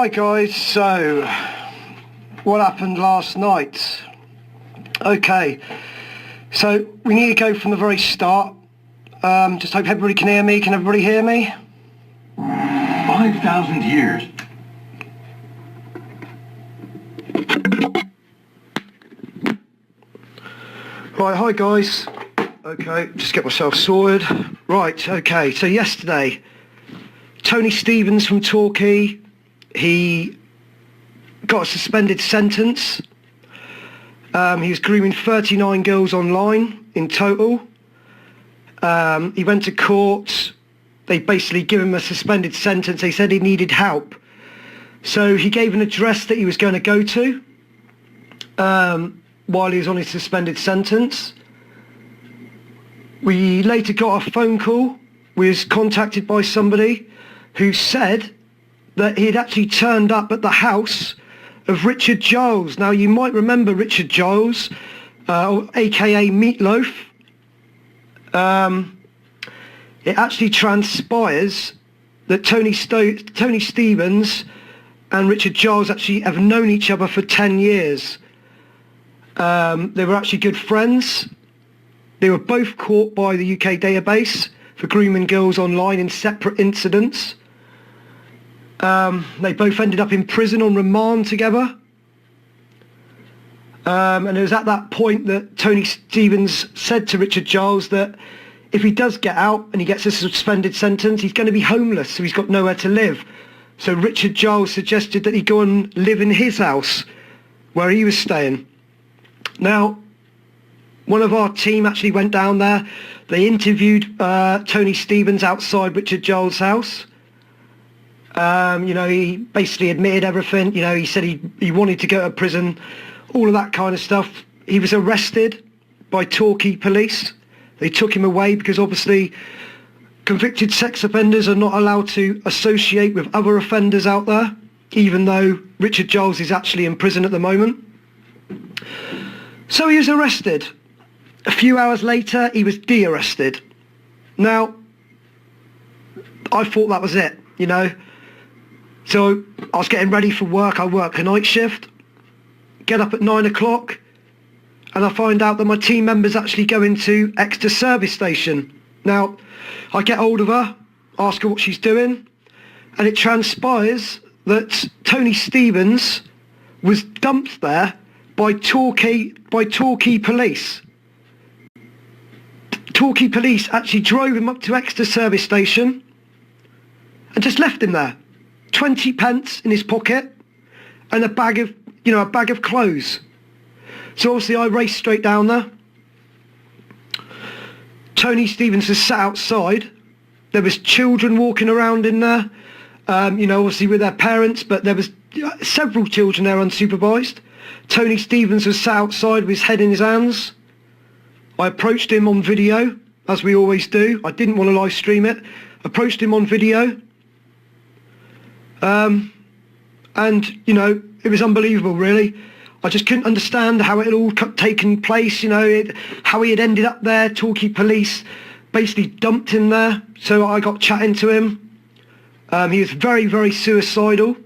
Hi guys, so what happened last night? Okay, so we need to go from the very start. Just hope everybody can hear me. Can everybody hear me? 5,000 years. Right, hi guys. Okay, just get myself sorted. Right, okay, so yesterday, Tony Stevens from Torquay, he got a suspended sentence. He was grooming 39 girls online in total. He went to court. They basically gave him a suspended sentence. They said he needed help. So he gave an address that he was going to go to while he was on his suspended sentence. We later got a phone call. We was contacted by somebody who said that he'd actually turned up at the house of Richard Giles. Now you might remember Richard Giles, aka Meatloaf. It actually transpires that Tony Stevens and Richard Giles actually have known each other for 10 years. They were actually good friends. They were both caught by the UK database for grooming girls online in separate incidents. They both ended up in prison on remand together. And it was at that point that Tony Stevens said to Richard Giles that if he does get out and he gets a suspended sentence, he's going to be homeless, so he's got nowhere to live. So Richard Giles suggested that he go and live in his house where he was staying. Now, one of our team actually went down there. They interviewed Tony Stevens outside Richard Giles' house. He basically admitted everything. He said he wanted to go to prison, all of that kind of stuff. He was arrested by Torquay police. They took him away because obviously convicted sex offenders are not allowed to associate with other offenders out there, even though Richard Giles is actually in prison at the moment. So he was arrested. A few hours later, he was de-arrested. Now, I thought that was it, So I was getting ready for work. I work a night shift, get up at 9 o'clock, and I find out that my team member's actually going to Exeter service station. Now, I get hold of her, ask her what she's doing, and it transpires that Tony Stevens was dumped there by Torquay police. Torquay police actually drove him up to Exeter service station and just left him there. 20 pence in his pocket and a bag of clothes. So obviously I raced straight down there. Tony Stevens was sat outside. There was children walking around in there, obviously with their parents, but there was several children there unsupervised. Tony Stevens was sat outside with his head in his hands. I approached him on video, as we always do. I didn't want to live stream it. Approached him on video. It was unbelievable, really. I just couldn't understand how it had all taken place, how he had ended up there. Torquay police basically dumped him there. So I got chatting to him. He was very, very suicidal.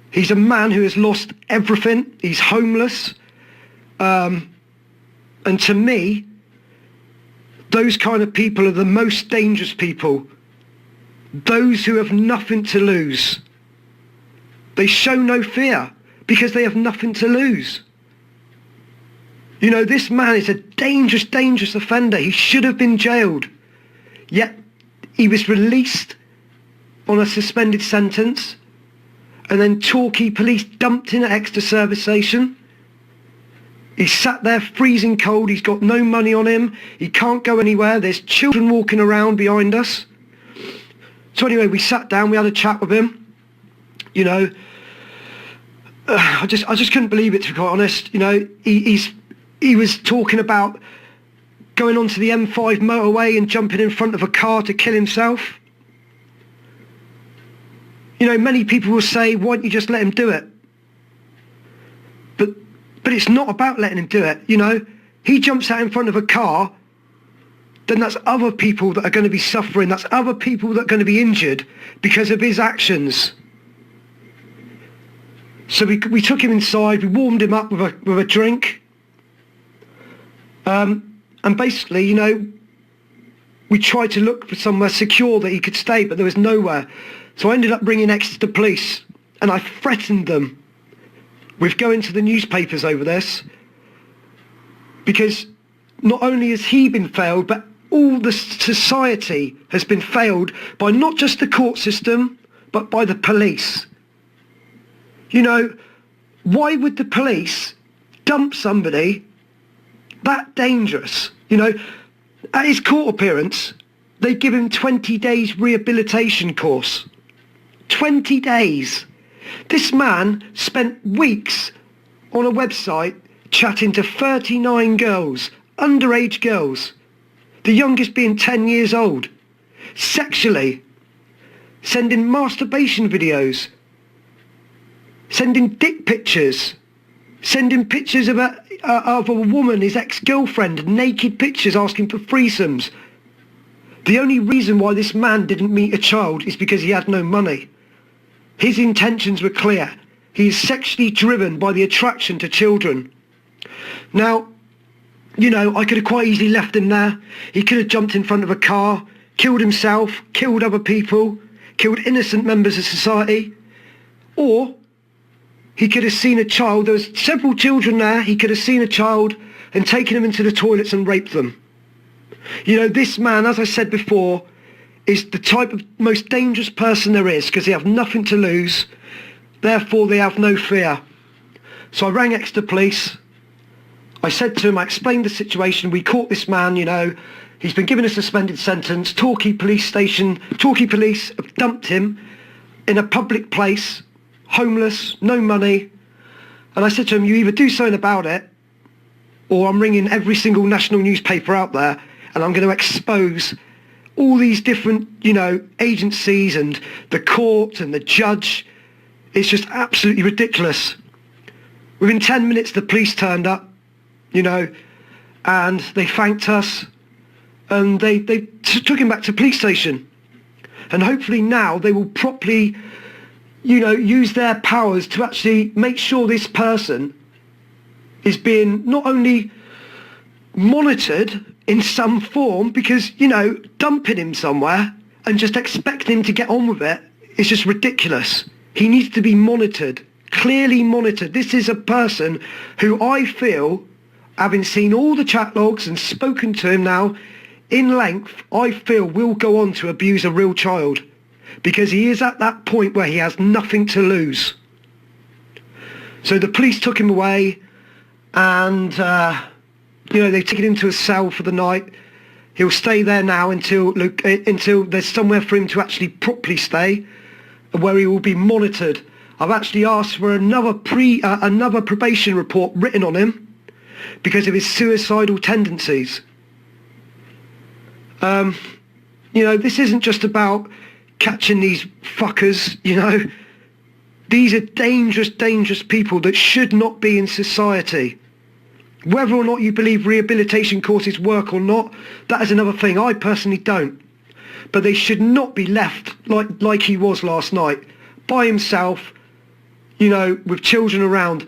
He's a man who has lost everything. He's homeless. And to me, those kind of people are the most dangerous people. Those who have nothing to lose. They show no fear because they have nothing to lose. This man is a dangerous, dangerous offender. He should have been jailed. Yet he was released on a suspended sentence, and then Torquay police dumped him at Exeter service station. He sat there freezing cold. He's got no money on him. He can't go anywhere. There's children walking around behind us. So anyway, we sat down. We had a chat with him. I just couldn't believe it, to be quite honest. He was talking about going onto the M5 motorway and jumping in front of a car to kill himself. Many people will say, why don't you just let him do it? But it's not about letting him do it, He jumps out in front of a car, then that's other people that are going to be suffering. That's other people that are going to be injured because of his actions. So we took him inside, we warmed him up with a drink. And basically, you know, we tried to look for somewhere secure that he could stay, but there was nowhere. So I ended up bringing Exeter Police, and I threatened them with going to the newspapers over this, because not only has he been failed, but all the society has been failed by not just the court system, but by the police. You know, why would the police dump somebody that dangerous? You know, at his court appearance, they give him 20 days rehabilitation course. 20 days. This man spent weeks on a website chatting to 39 girls, underage girls, the youngest being 10 years old, sexually, sending masturbation videos, sending dick pictures, sending pictures of a woman, his ex-girlfriend, naked pictures asking for threesomes. The only reason why this man didn't meet a child is because he had no money. His intentions were clear. He is sexually driven by the attraction to children. Now, you know, I could have quite easily left him there. He could have jumped in front of a car, killed himself, killed other people, killed innocent members of society. Or he could have seen a child. There was several children there. He could have seen a child and taken them into the toilets and raped them. You know, this man, as I said before, is the type of most dangerous person there is, because they have nothing to lose. Therefore, they have no fear. So I rang Exeter Police. I said to him, I explained the situation. We caught this man, you know. He's been given a suspended sentence. Torquay Police have dumped him in a public place, homeless, no money. And I said to him, you either do something about it, or I'm ringing every single national newspaper out there, and I'm going to expose all these different, you know, agencies and the court and the judge. It's just absolutely ridiculous. Within 10 minutes, the police turned up, you know, and they thanked us, and they took him back to the police station. And hopefully now they will properly, you know, use their powers to actually make sure this person is being not only monitored in some form, because, you know, dumping him somewhere and just expecting him to get on with it is just ridiculous. He needs to be monitored, clearly monitored. This is a person who I feel, having seen all the chat logs and spoken to him now in length, I feel will go on to abuse a real child, because he is at that point where he has nothing to lose. So the police took him away, and you know, they took him into a cell for the night. He'll stay there now until there's somewhere for him to actually properly stay, where he will be monitored. I've actually asked for another probation report written on him because of his suicidal tendencies. You know, this isn't just about catching these fuckers, you know. These are dangerous, dangerous people that should not be in society. Whether or not you believe rehabilitation courses work or not, that is another thing. I personally don't. But they should not be left like he was last night, by himself, you know, with children around.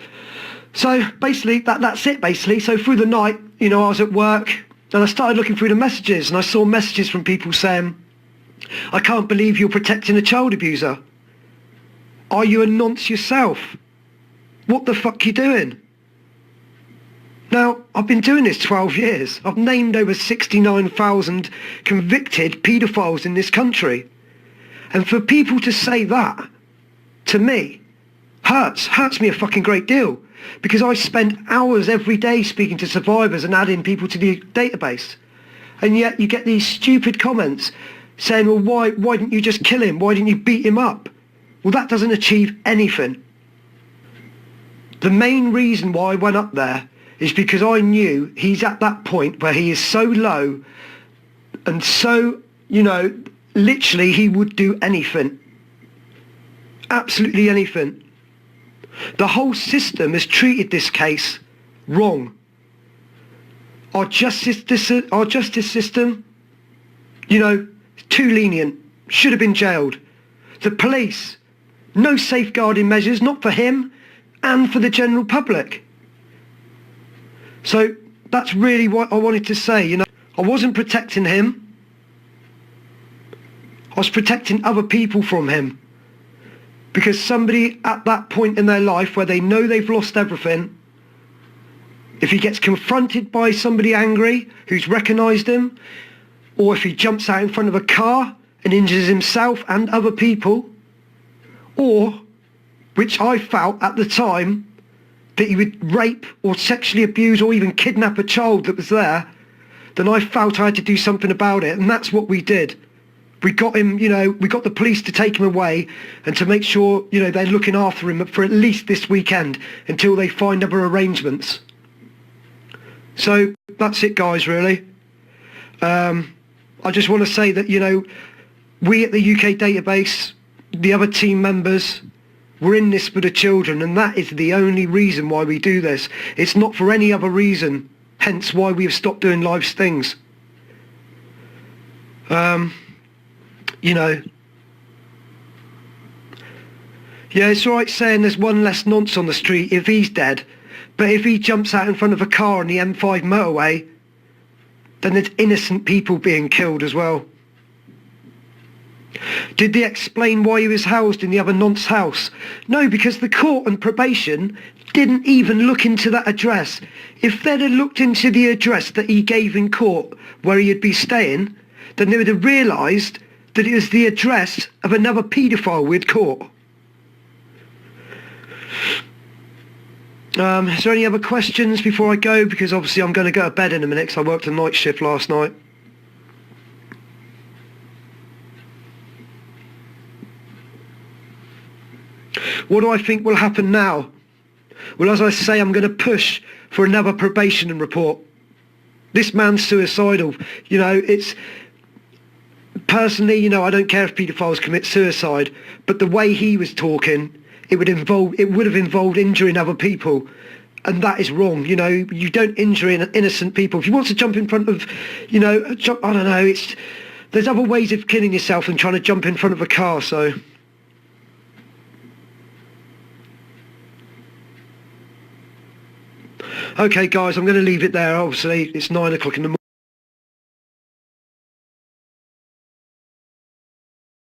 So basically, that's it basically. So through the night, you know, I was at work and I started looking through the messages, and I saw messages from people saying, I can't believe you're protecting a child abuser. Are you a nonce yourself? What the fuck are you doing? Now, I've been doing this 12 years. I've named over 69,000 convicted paedophiles in this country. And for people to say that, to me, hurts me a fucking great deal. Because I spend hours every day speaking to survivors and adding people to the database. And yet you get these stupid comments saying, well, why didn't you just kill him? Why didn't you beat him up? Well, that doesn't achieve anything. The main reason why I went up there is because I knew he's at that point where he is so low and so, you know, literally he would do anything. Absolutely anything. The whole system has treated this case wrong. Our justice system, you know, too lenient, should have been jailed. The police, no safeguarding measures, not for him, and for the general public. So that's really what I wanted to say. You know, I wasn't protecting him. I was protecting other people from him. Because somebody at that point in their life where they know they've lost everything, if he gets confronted by somebody angry who's recognised him, or if he jumps out in front of a car and injures himself and other people, or, which I felt at the time, that he would rape or sexually abuse or even kidnap a child that was there, then I felt I had to do something about it, and that's what we did. We got him, you know, we got the police to take him away and to make sure, you know, they're looking after him for at least this weekend until they find other arrangements. So that's it, guys, really. I just want to say that, you know, we at the UK database, the other team members, we're in this for the children, and that is the only reason why we do this. It's not for any other reason, hence why we have stopped doing live stings. You know, yeah, it's all right saying there's one less nonce on the street if he's dead, but if he jumps out in front of a car on the M5 motorway, then there's innocent people being killed as well. Did they explain why he was housed in the other nonce's house? No, because the court and probation didn't even look into that address. If they'd have looked into the address that he gave in court where he'd be staying, then they would have realised that it was the address of another paedophile we'd caught. Is there any other questions before I go? Because obviously I'm going to go to bed in a minute because I worked a night shift last night. What do I think will happen now? Well, as I say, I'm going to push for another probation report. This man's suicidal. You know, it's... Personally, you know, I don't care if paedophiles commit suicide, but the way he was talking, it would have involved injuring other people, and that is wrong. You know, you don't injure innocent people. If you want to jump in front of, you know, I don't know, there's other ways of killing yourself than trying to jump in front of a car, so... Okay, guys, I'm going to leave it there. Obviously, it's 9 o'clock in the morning.